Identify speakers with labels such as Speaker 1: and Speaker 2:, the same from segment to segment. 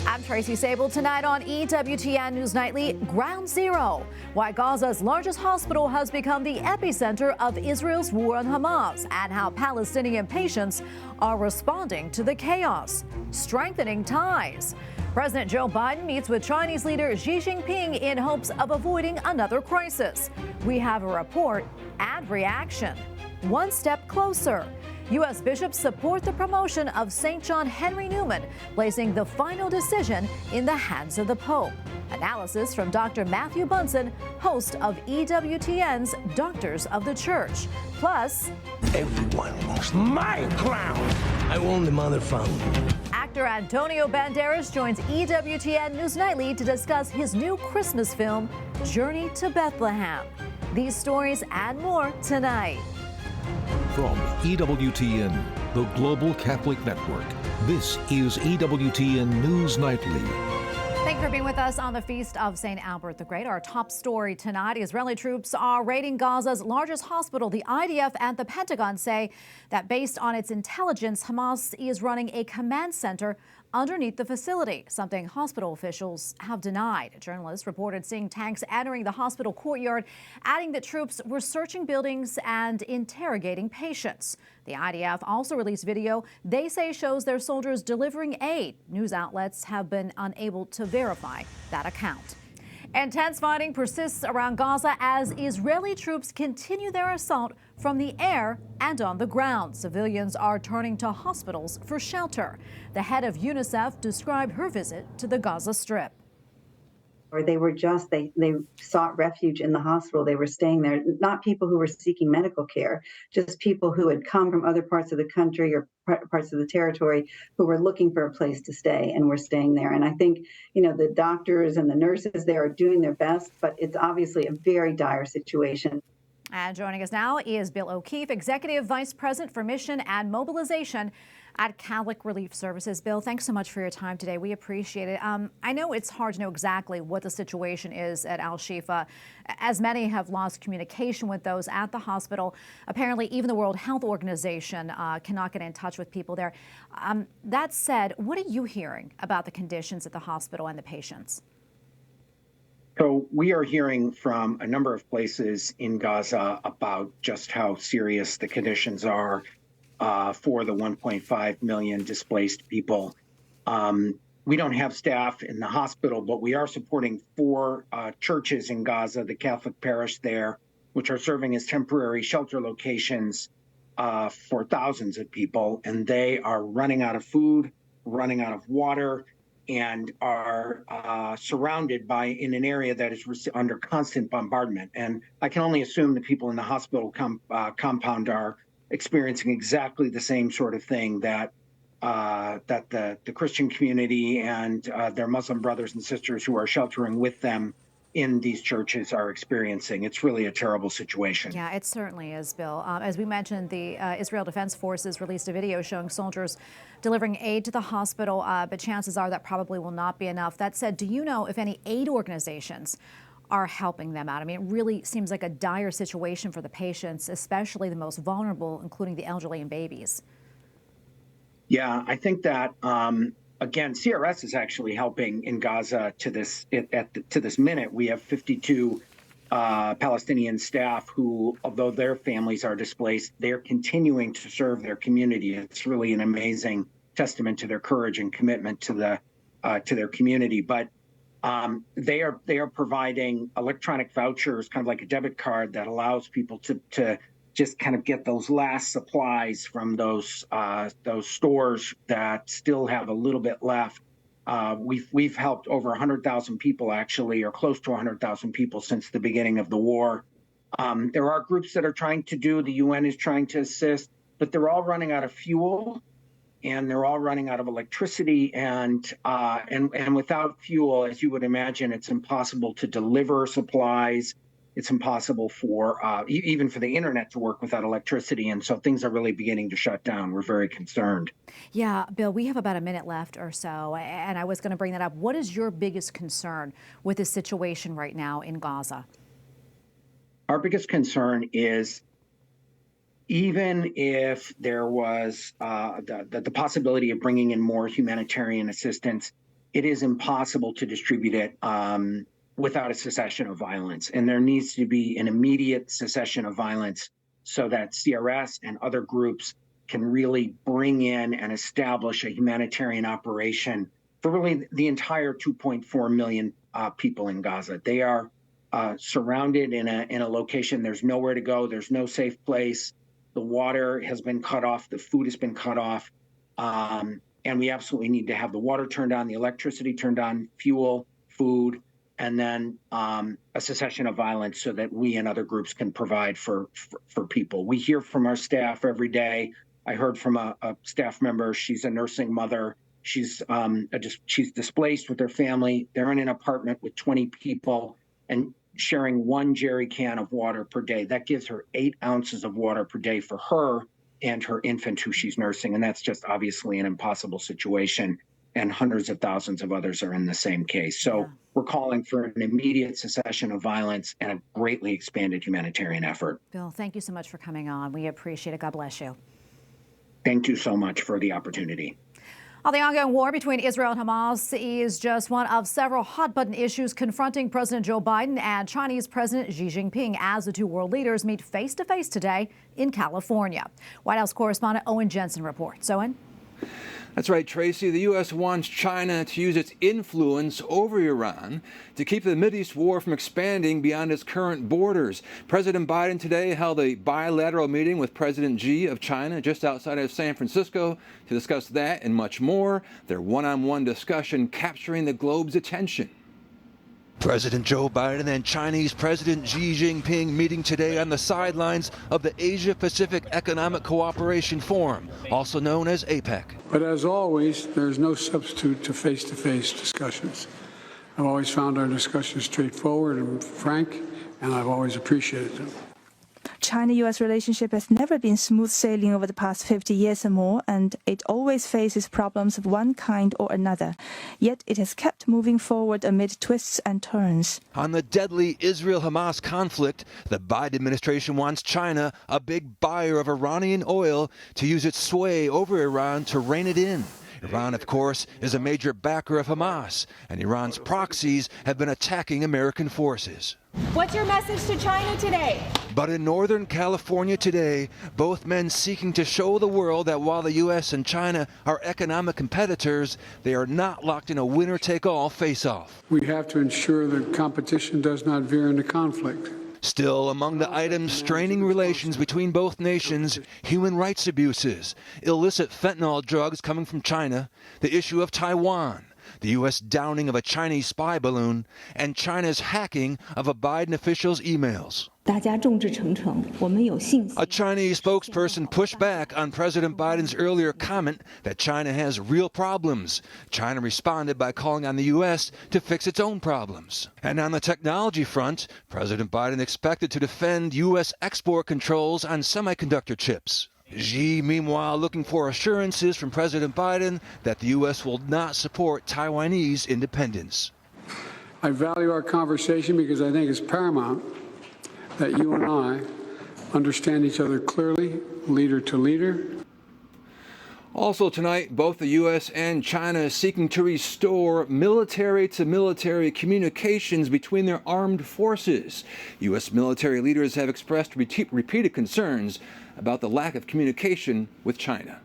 Speaker 1: I'm Tracy Sabol. Tonight on EWTN News Nightly, Ground Zero. Why Gaza's largest hospital has become the epicenter of Israel's war on Hamas, and how Palestinian patients are responding to the chaos. Strengthening ties. President Joe Biden meets with Chinese leader Xi Jinping in hopes of avoiding another crisis. We have a report and reaction. One step closer. U.S. bishops support the promotion of Saint John Henry Newman, placing the final decision in the hands of the Pope. Analysis from Dr. Matthew Bunson, host of EWTN's Doctors of the Church. Plus,
Speaker 2: everyone wants my crown. I own the mother fountain.
Speaker 1: Actor Antonio Banderas joins EWTN News Nightly to discuss his new Christmas film, Journey to Bethlehem. These stories and more tonight.
Speaker 3: From EWTN, the Global Catholic Network, this is EWTN News Nightly.
Speaker 1: Thank you for being with us on the Feast of St. Albert the Great. Our top story tonight, Israeli troops are raiding Gaza's largest hospital. The IDF and the Pentagon say that based on its intelligence, Hamas is running a command center underneath the facility, something hospital officials have denied. Journalists reported seeing tanks entering the hospital courtyard, adding that troops were searching buildings and interrogating patients. The IDF also released video they say shows their soldiers delivering aid. News outlets have been unable to verify that account. Intense fighting persists around Gaza as Israeli troops continue their assault from the air and on the ground. Civilians are turning to hospitals for shelter. The head of UNICEF described her visit to the Gaza Strip.
Speaker 4: Or they sought refuge in the hospital. They were staying there, not people who were seeking medical care, just people who had come from other parts of the country or parts of the territory who were looking for a place to stay and were staying there. And I think, the doctors and the nurses there are doing their best, but it's obviously a very dire situation.
Speaker 1: And joining us now is Bill O'Keefe, Executive Vice President for Mission and Mobilization at Catholic Relief Services. Bill, thanks so much for your time today. We appreciate it. I know it's hard to know exactly what the situation is at Al-Shifa, as many have lost communication with those at the hospital. Apparently, even the World Health Organization cannot get in touch with people there. That said, what are you hearing about the conditions at the hospital and the patients?
Speaker 5: So we are hearing from a number of places in Gaza about just how serious the conditions are for the 1.5 million displaced people. We don't have staff in the hospital, but we are supporting 4 churches in Gaza, the Catholic parish there, which are serving as temporary shelter locations for thousands of people. And they are running out of food, running out of water, and are surrounded in an area that is under constant bombardment. And I can only assume the people in the hospital compound are experiencing exactly the same sort of thing that the Christian community and their Muslim brothers and sisters who are sheltering with them in these churches are experiencing. It's really a terrible situation.
Speaker 1: Yeah, it certainly is, Bill. As we mentioned, the Israel Defense Forces released a video showing soldiers delivering aid to the hospital, but chances are that probably will not be enough. That said, do you know if any aid organizations are helping them out? I mean, it really seems like a dire situation for the patients, especially the most vulnerable, including the elderly and babies.
Speaker 5: Yeah, I think that, again, CRS is actually helping in Gaza to this minute. We have 52 Palestinian staff who, although their families are displaced, they're continuing to serve their community. It's really an amazing testament to their courage and commitment to their community. But they are providing electronic vouchers, kind of like a debit card that allows people to just kind of get those last supplies from those stores that still have a little bit left. We've helped over 100,000 people, actually, or close to 100,000 people since the beginning of the war. There are groups that are trying to the UN is trying to assist, but they're all running out of fuel. And they're all running out of electricity, and without fuel, as you would imagine, it's impossible to deliver supplies. It's impossible for even for the internet to work without electricity, and so things are really beginning to shut down. We're very concerned.
Speaker 1: Yeah, Bill, we have about a minute left or so, and I was going to bring that up. What is your biggest concern with the situation right now in Gaza?
Speaker 5: Our biggest concern is, even if there was the possibility of bringing in more humanitarian assistance, it is impossible to distribute it without a cessation of violence. And there needs to be an immediate cessation of violence so that CRS and other groups can really bring in and establish a humanitarian operation for really the entire 2.4 million people in Gaza. They are surrounded in a location. There's nowhere to go. There's no safe place. The water has been cut off. The food has been cut off. And we absolutely need to have the water turned on, the electricity turned on, fuel, food, and then a cessation of violence so that we and other groups can provide for people. We hear from our staff every day. I heard from a staff member. She's a nursing mother. She's displaced with her family. They're in an apartment with 20 people and sharing one jerry can of water per day. That gives her 8 ounces of water per day for her and her infant who she's nursing. And that's just obviously an impossible situation. And hundreds of thousands of others are in the same case. So we're calling for an immediate cessation of violence and a greatly expanded humanitarian effort.
Speaker 1: Bill, thank you so much for coming on. We appreciate it. God bless you.
Speaker 5: Thank you so much for the opportunity.
Speaker 1: The ongoing war between Israel and Hamas is just one of several hot-button issues confronting President Joe Biden and Chinese President Xi Jinping as the two world leaders meet face-to-face today in California. White House correspondent Owen Jensen reports. Owen?
Speaker 6: That's right, Tracy. The U.S. wants China to use its influence over Iran to keep the Mideast war from expanding beyond its current borders. President Biden today held a bilateral meeting with President Xi of China just outside of San Francisco to discuss that and much more. Their one-on-one discussion capturing the globe's attention.
Speaker 7: President Joe Biden and Chinese President Xi Jinping meeting today on the sidelines of the Asia-Pacific Economic Cooperation Forum, also known as APEC.
Speaker 8: But as always, there's no substitute to face-to-face discussions. I've always found our discussions straightforward and frank, and I've always appreciated them.
Speaker 9: China-U.S. relationship has never been smooth sailing over the past 50 years or more, and it always faces problems of one kind or another. Yet it has kept moving forward amid twists and turns.
Speaker 7: On the deadly Israel-Hamas conflict, the Biden administration wants China, a big buyer of Iranian oil, to use its sway over Iran to rein it in. Iran, of course, is a major backer of Hamas, and Iran's proxies have been attacking American forces.
Speaker 10: What's your message to China today?
Speaker 7: But in Northern California today, both men seeking to show the world that while the U.S. and China are economic competitors, they are not locked in a winner-take-all face-off.
Speaker 8: We have to ensure that competition does not veer into conflict.
Speaker 7: Still, among the items straining relations between both nations, human rights abuses, illicit fentanyl drugs coming from China, the issue of Taiwan, the U.S. downing of a Chinese spy balloon, and China's hacking of a Biden official's emails. A Chinese spokesperson pushed back on President Biden's earlier comment that China has real problems. China responded by calling on the U.S. to fix its own problems. And on the technology front, President Biden expected to defend U.S. export controls on semiconductor chips. Xi, meanwhile, looking for assurances from President Biden that the U.S. will not support Taiwanese independence.
Speaker 8: I value our conversation because I think it's paramount that you and I understand each other clearly, leader to leader.
Speaker 6: Also tonight, both the U.S. and China are seeking to restore military-to-military communications between their armed forces. U.S. military leaders have expressed repeated concerns about the lack of communication with China.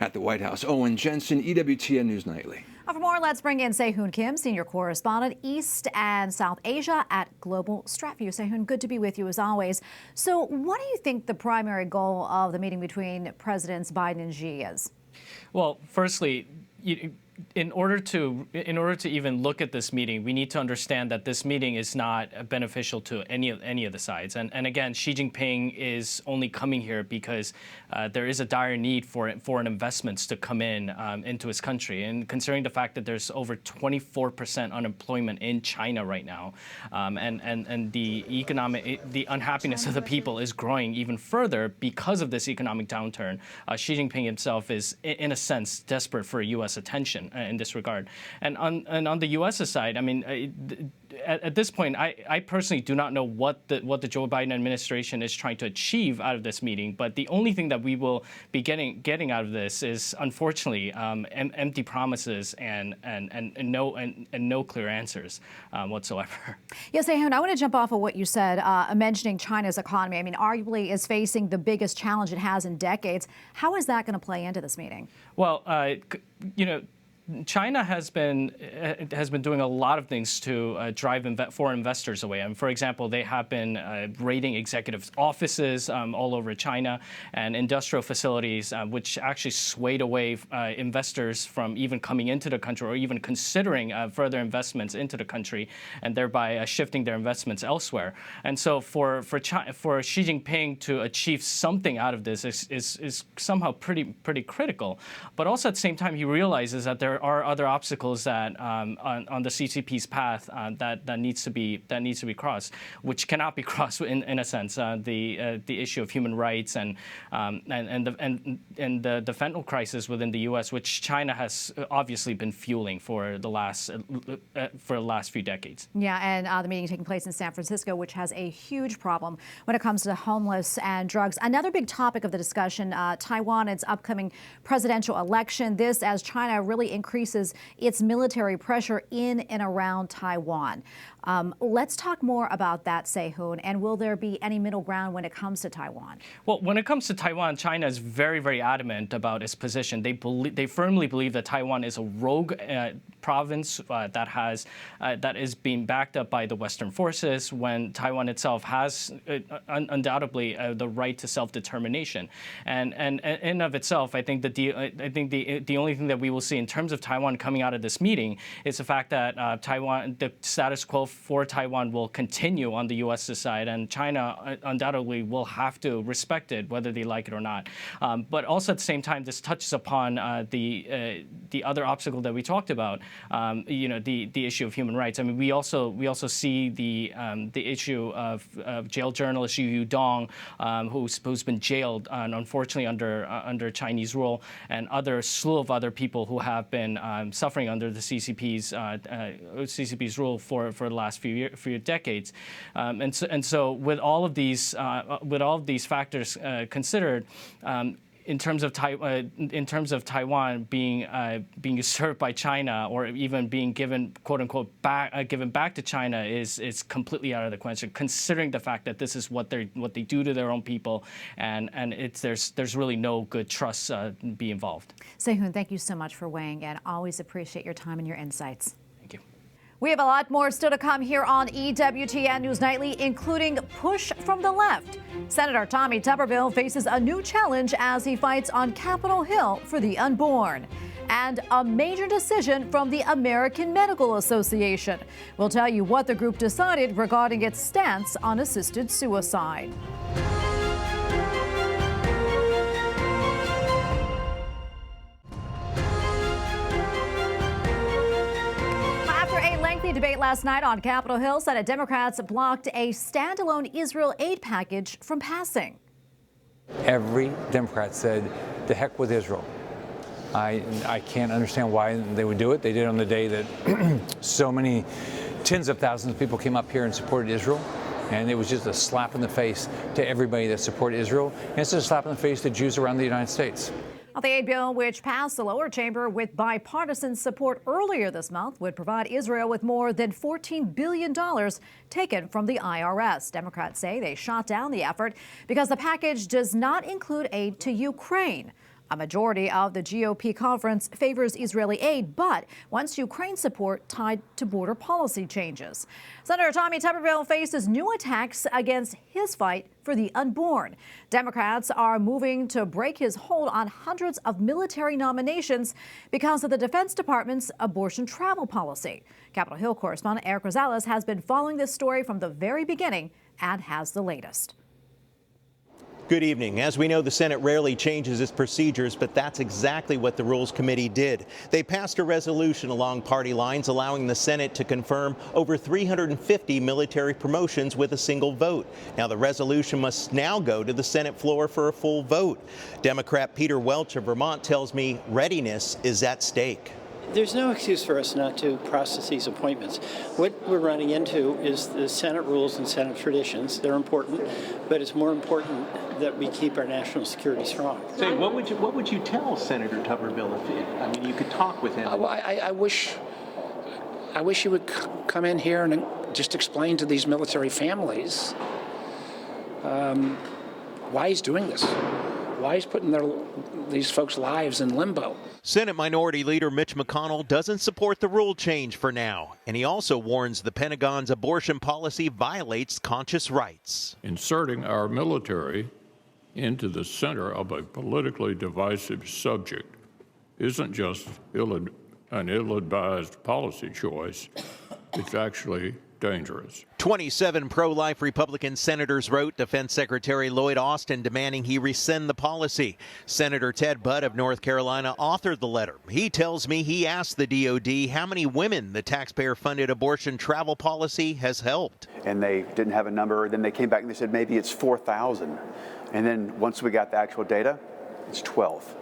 Speaker 6: At the White House, Owen Jensen, EWTN News Nightly.
Speaker 1: For more, let's bring in Seun Kim, senior correspondent, East and South Asia at Global StratView. Seun, good to be with you as always. So what do you think the primary goal of the meeting between Presidents Biden and Xi is?
Speaker 11: Well, firstly, in order to even look at this meeting, we need to understand that this meeting is not beneficial to any of the sides. And again, Xi Jinping is only coming here because there is a dire need for foreign investments to come into his country. And considering the fact that there's over 24% unemployment in China right now, and the unhappiness of the people is growing even further because of this economic downturn, Xi Jinping himself is, in a sense, desperate for U.S. attention. position in this regard. And on the U.S.'s side, I mean, at this point, I personally do not know what the Joe Biden administration is trying to achieve out of this meeting. But the only thing that we will be getting out of this is, unfortunately, empty promises and no clear answers whatsoever.
Speaker 1: Yes, Seun, I want to jump off of what you said, mentioning China's economy. I mean, arguably is facing the biggest challenge it has in decades. How is that going to play into this meeting?
Speaker 11: Well, China has been doing a lot of things to drive foreign investors away. And for example, they have been raiding executive offices all over China and industrial facilities, which actually swayed away investors from even coming into the country or even considering further investments into the country, and thereby shifting their investments elsewhere. And so for Xi Jinping to achieve something out of this is somehow pretty critical. But also at the same time, he realizes that there are other obstacles that on the CCP's path that needs to be crossed, which cannot be crossed in a sense. The issue of human rights and the fentanyl crisis within the U.S., which China has obviously been fueling for the last few decades.
Speaker 1: Yeah, and the meeting taking place in San Francisco, which has a huge problem when it comes to homeless and drugs. Another big topic of the discussion: Taiwan, its upcoming presidential election. This as China really increases its military pressure in and around Taiwan. Let's talk more about that, Seun, and will there be any middle ground when it comes to Taiwan? Well,
Speaker 11: when it comes to Taiwan, China is very, very adamant about its position. They firmly believe that Taiwan is a rogue province that is being backed up by the Western forces, when Taiwan itself has undoubtedly the right to self-determination. And in of itself, I think the only thing that we will see in terms of Taiwan coming out of this meeting is the fact that the status quo for Taiwan will continue on the U.S.'s side, and China undoubtedly will have to respect it, whether they like it or not. But also at the same time, this touches upon the other obstacle that we talked about, the issue of human rights. I mean, we also see the issue of jailed journalist Yu Dong, who's been jailed, unfortunately under Chinese rule, and slew of other people who have been suffering under the CCP's rule for the last few decades, and so with all of these factors considered. In terms of Taiwan being usurped by China, or even being given "quote unquote" given back to China is completely out of the question, considering the fact that this is what they do to their own people, and there's really no good trust be involved.
Speaker 1: Seun, thank you so much for weighing in. Always appreciate your time and your insights. We have a lot more still to come here on EWTN News Nightly, including push from the left. Senator Tommy Tuberville faces a new challenge as he fights on Capitol Hill for the unborn. And a major decision from the American Medical Association. We'll tell you what the group decided regarding its stance on assisted suicide. Debate last night on Capitol Hill, Senate Democrats blocked a standalone Israel aid package from passing.
Speaker 12: Every Democrat said, "To heck with Israel." I can't understand why they would do it. They did it on the day that so many tens of thousands of people came up here and supported Israel. And it was just a slap in the face to everybody that supported Israel. And it's just a slap in the face to Jews around the United States.
Speaker 1: The aid bill, which passed the lower chamber with bipartisan support earlier this month, would provide Israel with more than $14 billion taken from the IRS. Democrats say they shot down the effort because the package does not include aid to Ukraine. A majority of the GOP conference favors Israeli aid, but wants Ukraine support tied to border policy changes. Senator Tommy Tuberville faces new attacks against his fight for the unborn. Democrats are moving to break his hold on hundreds of military nominations because of the Defense Department's abortion travel policy. Capitol Hill correspondent Eric Rosales has been following this story from the very beginning and has the latest.
Speaker 13: Good evening. As we know, the Senate rarely changes its procedures, but that's exactly what the Rules Committee did. They passed a resolution along party lines allowing the Senate to confirm over 350 military promotions with a single vote. Now, the resolution must now go to the Senate floor for a full vote. Democrat Peter Welch of Vermont tells me readiness is at stake.
Speaker 14: There's no excuse for us not to process these appointments. What we're running into is the Senate rules and Senate traditions. They're important, but it's more important that we keep our national security strong.
Speaker 13: Say, what would you tell Senator Tuberville if you could talk with him?
Speaker 15: Well, I wish he would come in here and just explain to these military families why he's doing this, why he's putting these folks' lives in limbo.
Speaker 13: Senate Minority Leader Mitch McConnell doesn't support the rule change for now, and he also warns the Pentagon's abortion policy violates conscious rights.
Speaker 16: Inserting our military into the center of a politically divisive subject isn't just an ill-advised policy choice. It's actually dangerous.
Speaker 13: 27 pro-life Republican senators wrote Defense Secretary Lloyd Austin demanding he rescind the policy. Senator Ted Budd of North Carolina authored the letter. He tells me he asked the DOD how many women the taxpayer-funded abortion travel policy has helped.
Speaker 17: And they didn't have a number. Then they came back and they said maybe it's 4,000. And then once we got the actual data, it's 12.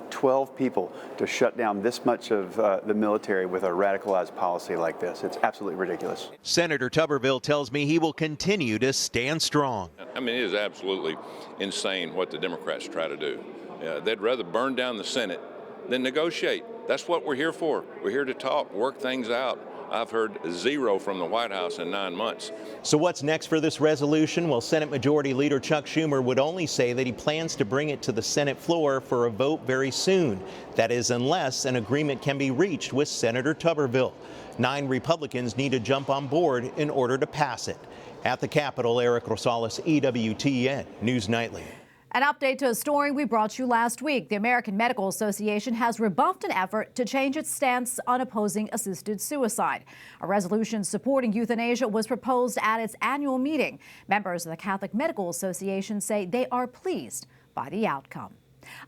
Speaker 17: 12 people to shut down this much of the military with a radicalized policy like this. It's absolutely ridiculous.
Speaker 13: Senator Tuberville tells me he will continue to stand strong.
Speaker 18: I mean, it is absolutely insane what the Democrats try to do. They'd rather burn down the Senate than negotiate. That's what we're here for. We're here to talk, work things out. I've heard zero from the White House in 9 months.
Speaker 13: So what's next for this resolution? Well, Senate Majority Leader Chuck Schumer would only say that he plans to bring it to the Senate floor for a vote very soon. That is, unless an agreement can be reached with Senator Tuberville. 9 Republicans need to jump on board in order to pass it. At the Capitol, Eric Rosales, EWTN News Nightly.
Speaker 1: An update to a story we brought you last week. The American Medical Association has rebuffed an effort to change its stance on opposing assisted suicide. A resolution supporting euthanasia was proposed at its annual meeting. Members of the Catholic Medical Association say they are pleased by the outcome.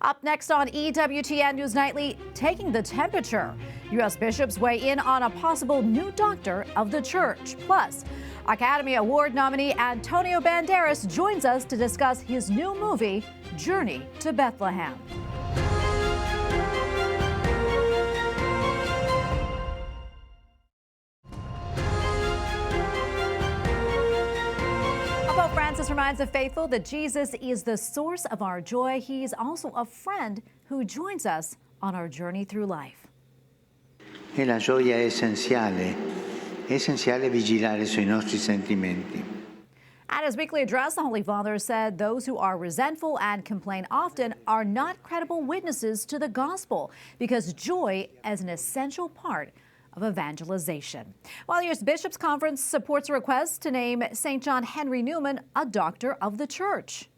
Speaker 1: Up next on EWTN News Nightly, taking the temperature. U.S. bishops weigh in on a possible new doctor of the church. Plus, Academy Award nominee Antonio Banderas joins us to discuss his new movie, Journey to Bethlehem. Pope Francis reminds the faithful that Jesus is the source of our joy. He's also a friend who joins us on our journey through life.
Speaker 19: E la gioia è essenziale vigilare sui nostri sentimenti.
Speaker 1: At his weekly address, the Holy Father said those who are resentful and complain often are not credible witnesses to the gospel because joy is an essential part of evangelization. While the U.S. Bishops' Conference supports a request to name Saint John Henry Newman a doctor of the church.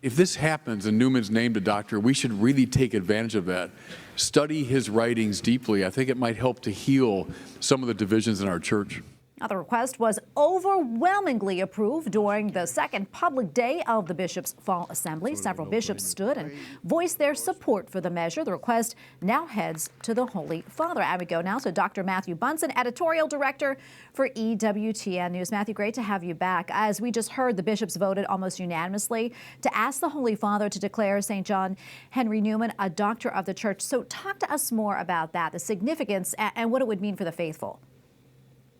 Speaker 20: If this happens and Newman's named a doctor, we should really take advantage of that. Study his writings deeply. I think it might help to heal some of the divisions in our church.
Speaker 1: Now, the request was overwhelmingly approved during the second public day of the Bishops' Fall Assembly. Several bishops stood and voiced their support for the measure. The request now heads to the Holy Father. And we go now to Dr. Matthew Bunson, editorial director for EWTN News. Matthew, great to have you back. As we just heard, the bishops voted almost unanimously to ask the Holy Father to declare St. John Henry Newman a doctor of the church. So talk to us more about that, the significance and what it would mean for the faithful.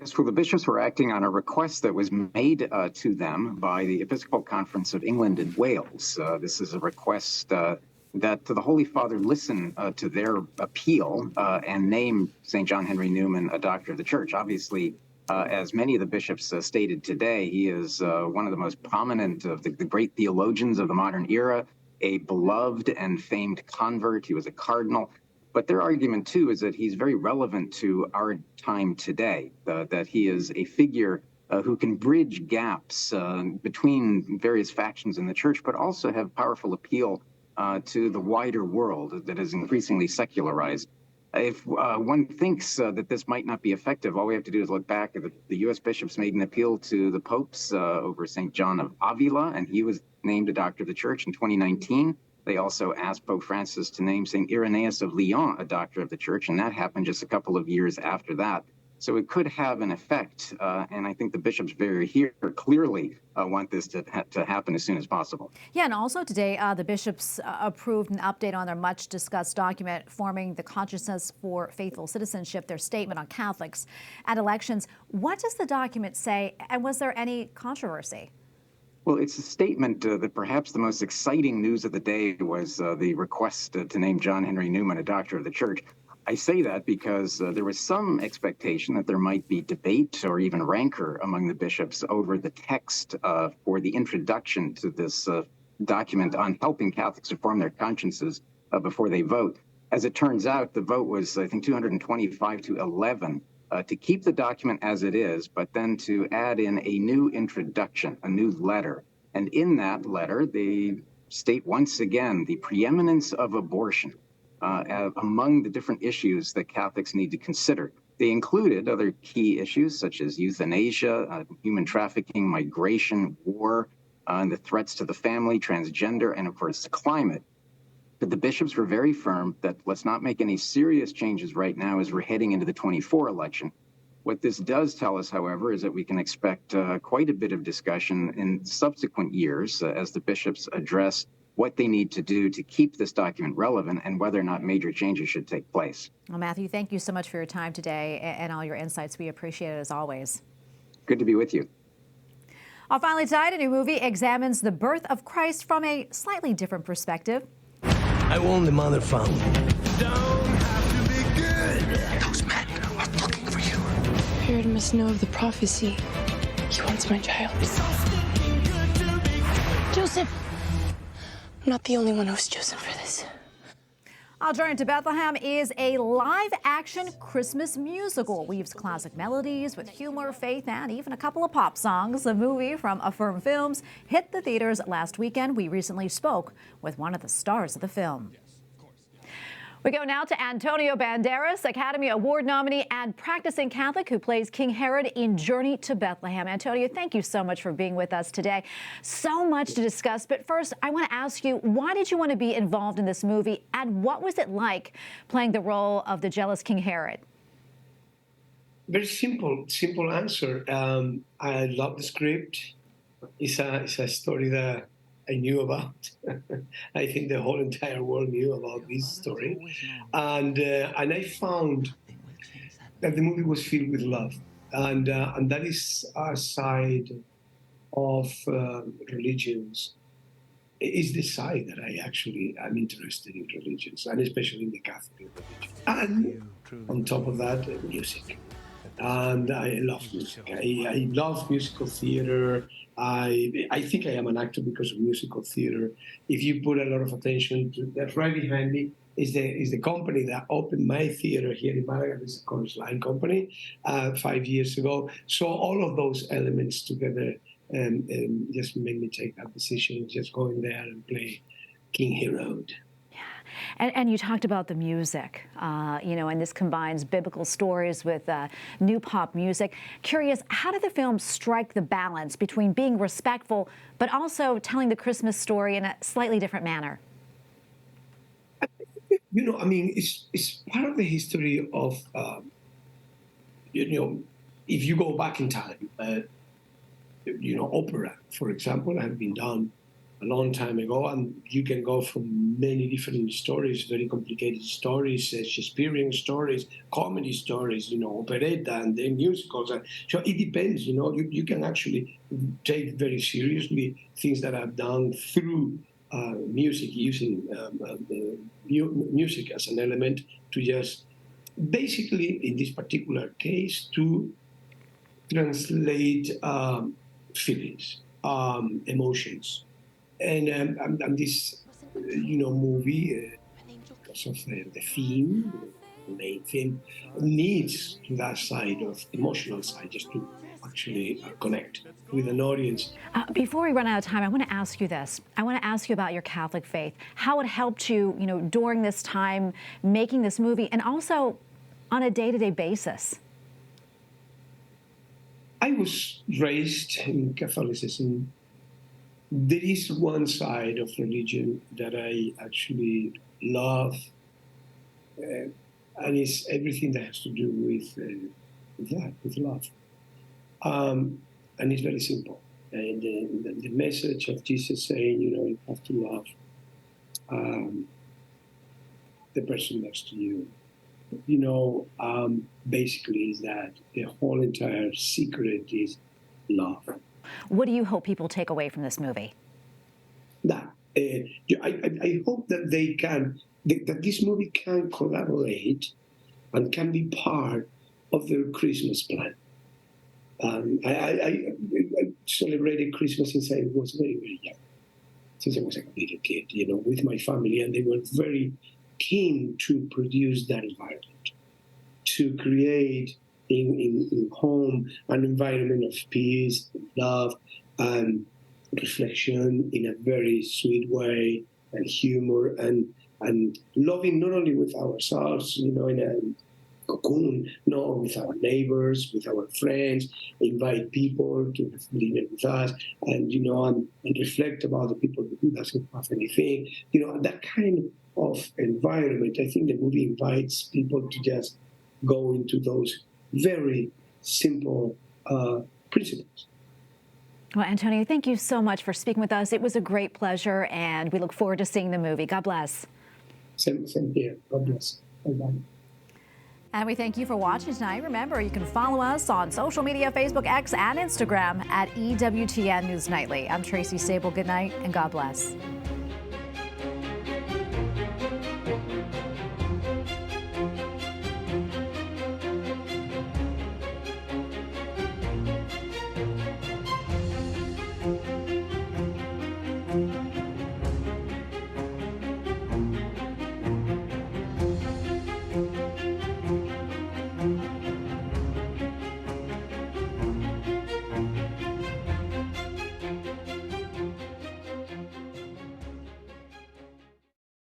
Speaker 5: Yes, well, the bishops were acting on a request that was made to them by the Episcopal Conference of England and Wales. This is a request that the Holy Father listen to their appeal and name St. John Henry Newman a doctor of the church. Obviously, as many of the bishops stated today, he is one of the most prominent of the great theologians of the modern era, a beloved and famed convert. He was a cardinal. But their argument, too, is that he's very relevant to our time today, that he is a figure who can bridge gaps between various factions in the church, but also have powerful appeal to the wider world that is increasingly secularized. If one thinks that this might not be effective, all we have to do is look back at the U.S. bishops made an appeal to the popes over St. John of Avila, and he was named a doctor of the church in 2019. They also asked Pope Francis to name St. Irenaeus of Lyon a doctor of the church, and that happened just a couple of years after that.
Speaker 21: So it could have an effect, and I think the bishops very here clearly want this to happen as soon as possible.
Speaker 1: Yeah, and also today, the bishops approved an update on their much-discussed document, Forming the Consciousness for Faithful Citizenship, their statement on Catholics and elections. What does the document say, and was there any controversy?
Speaker 21: Well, it's a statement that perhaps the most exciting news of the day was the request to name John Henry Newman a doctor of the church. I say that because there was some expectation that there might be debate or even rancor among the bishops over the text for the introduction to this document on helping Catholics to form their consciences before they vote. As it turns out, the vote was, I think, 225 to 11 to keep the document as it is, but then to add in a new introduction, a new letter. And in that letter, they state once again the preeminence of abortion among the different issues that Catholics need to consider. They included other key issues such as euthanasia, human trafficking, migration, war, and the threats to the family, transgender, and of course the climate. But the bishops were very firm that let's not make any serious changes right now as we're heading into the 24 election. What this does tell us, however, is that we can expect quite a bit of discussion in subsequent years as the bishops address what they need to do to keep this document relevant and whether or not major changes should take place.
Speaker 1: Well, Matthew, thank you so much for your time today and all your insights. We appreciate it as always.
Speaker 21: Good to be with you.
Speaker 1: Finally tonight, a new movie examines the birth of Christ from a slightly different perspective.
Speaker 2: I won the mother found. Don't have to be good.
Speaker 22: Those men are looking for you. Herod must know of the prophecy. He wants my child. Joseph! I'm not the only one who's chosen for this.
Speaker 1: Our Journey to Bethlehem is a live-action Christmas musical. Weaves classic melodies with humor, faith, and even a couple of pop songs. The movie from Affirm Films hit the theaters last weekend. We recently spoke with one of the stars of the film. We go now to Antonio Banderas, Academy Award nominee and practicing Catholic who plays King Herod in Journey to Bethlehem. Antonio, thank you so much for being with us today. So much to discuss, but first I want to ask you, why did you want to be involved in this movie, and what was it like playing the role of the jealous King Herod?
Speaker 23: Very simple answer. I love the script. It's a story that I knew about. I think the whole entire world knew about this story. And I found that the movie was filled with love. And that is a side of religions. It is the side that I actually am interested in religions, and especially in the Catholic religion. And on top of that, music. And I love music. I love musical theater. I think I am an actor because of musical theater. If you put a lot of attention to that, right behind me is the company that opened my theater here in Malaga. This is a Chorus Line company 5 years ago. So all of those elements together just made me take that decision, just go in there and play King Herod.
Speaker 1: And you talked about the music, and this combines biblical stories with new pop music. Curious, how did the film strike the balance between being respectful but also telling the Christmas story in a slightly different manner?
Speaker 23: It's part of the history of, if you go back in time, opera, for example, had been done a long time ago, and you can go from many different stories, very complicated stories, Shakespearean stories, comedy stories, operetta, and then musicals. So it depends, you can actually take very seriously things that are done through music, using music as an element to just, basically, in this particular case, to translate feelings, emotions. And this, movie, because of the theme, the main theme, needs that side of emotional side just to actually connect with an audience.
Speaker 1: Before we run out of time, I want to ask you this. I want to ask you about your Catholic faith, how it helped you, during this time making this movie, and also on a day-to-day basis.
Speaker 23: I was raised in Catholicism. There is one side of religion that I actually love, and it's everything that has to do with with that, with love. And it's very simple. And the message of Jesus saying, you have to love the person next to you. Basically is that the whole entire secret is love.
Speaker 1: What do you hope people take away from this movie?
Speaker 23: I hope that that this movie can collaborate and can be part of their Christmas plan. I celebrated Christmas since I was very, very young, since I was a little kid, with my family, and they were very keen to produce that environment, to create in home an environment of peace, love, and reflection in a very sweet way, and humor, and loving not only with ourselves, in a cocoon, no, with our neighbors, with our friends, invite people to have dinner with us, and reflect about the people who doesn't have anything, that kind of environment. I think the movie invites people to just go into those very simple principles.
Speaker 1: Well, Antonio, thank you so much for speaking with us. It was a great pleasure, and we look forward to seeing the movie. God bless.
Speaker 23: Same here. God bless. Bye-bye.
Speaker 1: And we thank you for watching tonight. Remember, you can follow us on social media, Facebook, X, and Instagram at EWTN News Nightly. I'm Tracy Sabol. Good night, and God bless.